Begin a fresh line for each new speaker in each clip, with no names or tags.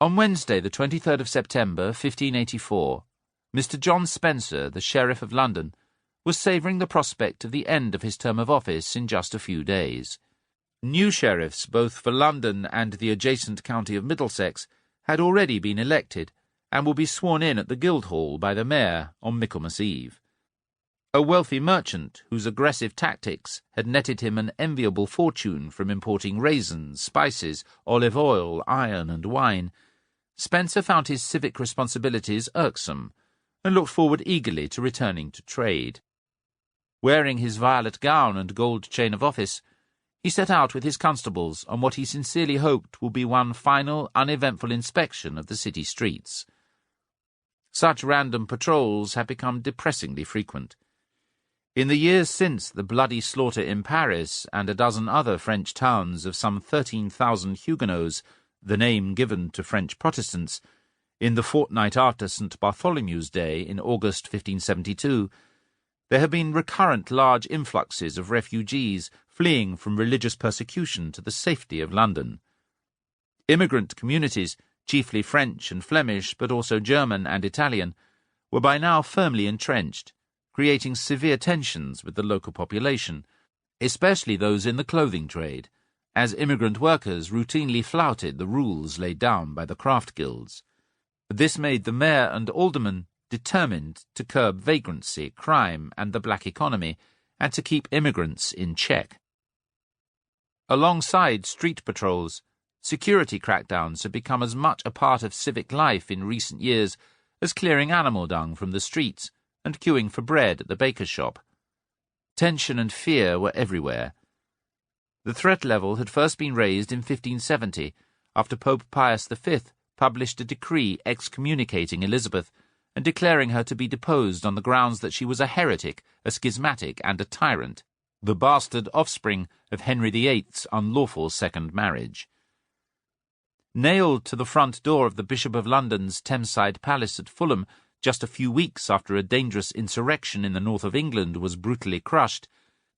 On Wednesday, the 23rd of September, 1584, Mr. John Spencer, the Sheriff of London, was savouring the prospect of the end of his term of office in just a few days. New sheriffs, both for London and the adjacent county of Middlesex, had already been elected, and will be sworn in at the Guildhall by the mayor on Michaelmas Eve. A wealthy merchant, whose aggressive tactics had netted him an enviable fortune from importing raisins, spices, olive oil, iron, and wine, Spencer found his civic responsibilities irksome, and looked forward eagerly to returning to trade. Wearing his violet gown and gold chain of office, he set out with his constables on what he sincerely hoped will be one final, uneventful inspection of the city streets. Such random patrols had become depressingly frequent. In the years since the bloody slaughter in Paris and a dozen other French towns of some 13,000 Huguenots, the name given to French Protestants, in the fortnight after St. Bartholomew's Day in August 1572, there have been recurrent large influxes of refugees fleeing from religious persecution to the safety of London. Immigrant communities, chiefly French and Flemish, but also German and Italian, were by now firmly entrenched, creating severe tensions with the local population, especially those in the clothing trade, as immigrant workers routinely flouted the rules laid down by the craft guilds. This made the mayor and aldermen determined to curb vagrancy, crime, and the black economy, and to keep immigrants in check. Alongside street patrols, security crackdowns have become as much a part of civic life in recent years as clearing animal dung from the streets and queuing for bread at the baker's shop. Tension and fear were everywhere. The threat level had first been raised in 1570, after Pope Pius V published a decree excommunicating Elizabeth and declaring her to be deposed on the grounds that she was a heretic, a schismatic, and a tyrant, the bastard offspring of Henry VIII's unlawful second marriage. Nailed to the front door of the Bishop of London's Thameside Palace at Fulham, just a few weeks after a dangerous insurrection in the north of England was brutally crushed,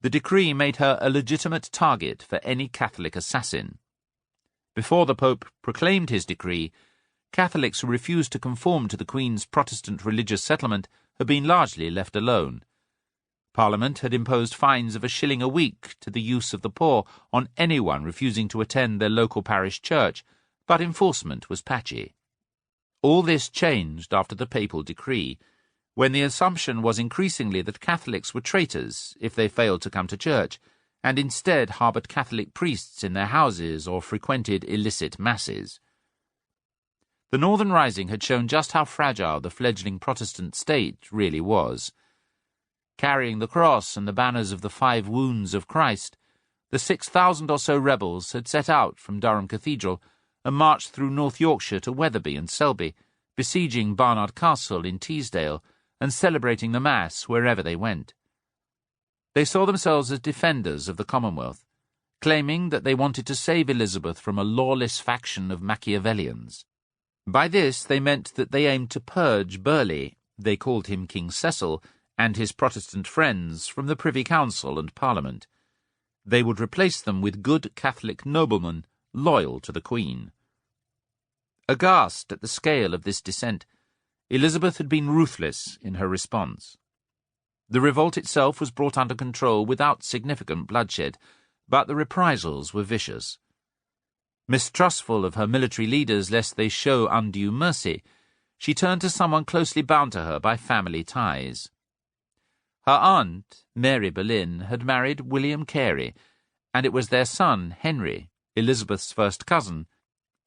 the decree made her a legitimate target for any Catholic assassin. Before the Pope proclaimed his decree, Catholics who refused to conform to the Queen's Protestant religious settlement had been largely left alone. Parliament had imposed fines of £1 a week to the use of the poor on anyone refusing to attend their local parish church, but enforcement was patchy. All this changed after the papal decree, when the assumption was increasingly that Catholics were traitors if they failed to come to church, and instead harboured Catholic priests in their houses or frequented illicit masses. The Northern Rising had shown just how fragile the fledgling Protestant state really was. Carrying the cross and the banners of the 5 wounds of Christ, the 6,000 or so rebels had set out from Durham Cathedral and marched through North Yorkshire to Wetherby and Selby, besieging Barnard Castle in Teesdale and celebrating the Mass wherever they went. They saw themselves as defenders of the Commonwealth, claiming that they wanted to save Elizabeth from a lawless faction of Machiavellians. By this they meant that they aimed to purge Burghley, they called him King Cecil, and his Protestant friends from the Privy Council and Parliament. They would replace them with good Catholic noblemen loyal to the Queen. Aghast at the scale of this dissent, Elizabeth had been ruthless in her response. The revolt itself was brought under control without significant bloodshed, but the reprisals were vicious. Mistrustful of her military leaders lest they show undue mercy, she turned to someone closely bound to her by family ties. Her aunt, Mary Boleyn, had married William Carey, and it was their son, Henry, Elizabeth's first cousin.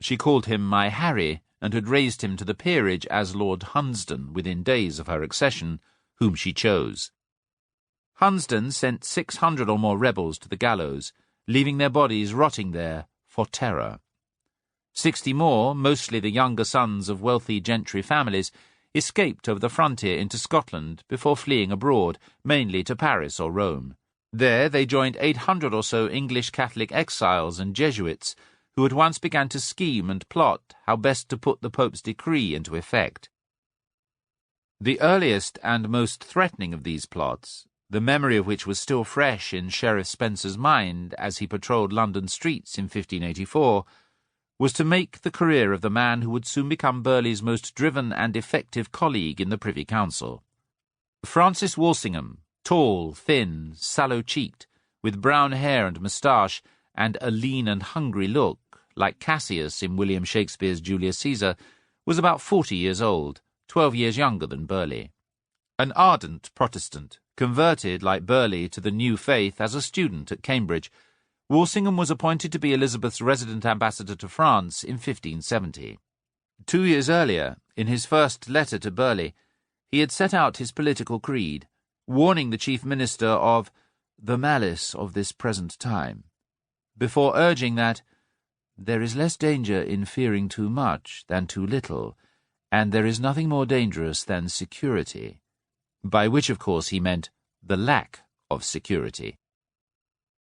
She called him my Harry, and had raised him to the peerage as Lord Hunsdon within days of her accession, whom she chose. Hunsdon sent 600 or more rebels to the gallows, leaving their bodies rotting there for terror. 60 more, mostly the younger sons of wealthy gentry families, escaped over the frontier into Scotland before fleeing abroad, mainly to Paris or Rome. There they joined 800 or so English Catholic exiles and Jesuits, who at once began to scheme and plot how best to put the Pope's decree into effect. The earliest and most threatening of these plots, the memory of which was still fresh in Sheriff Spencer's mind as he patrolled London streets in 1584, was to make the career of the man who would soon become Burghley's most driven and effective colleague in the Privy Council. Francis Walsingham, tall, thin, sallow-cheeked, with brown hair and moustache, and a lean and hungry look, like Cassius in William Shakespeare's Julius Caesar, was about 40 years old, 12 years younger than Burghley. An ardent Protestant, converted, like Burghley, to the new faith as a student at Cambridge, Walsingham was appointed to be Elizabeth's resident ambassador to France in 1570. 2 years earlier, in his first letter to Burghley, he had set out his political creed, warning the chief minister of the malice of this present time, before urging that there is less danger in fearing too much than too little, and there is nothing more dangerous than security, by which, of course, he meant the lack of security.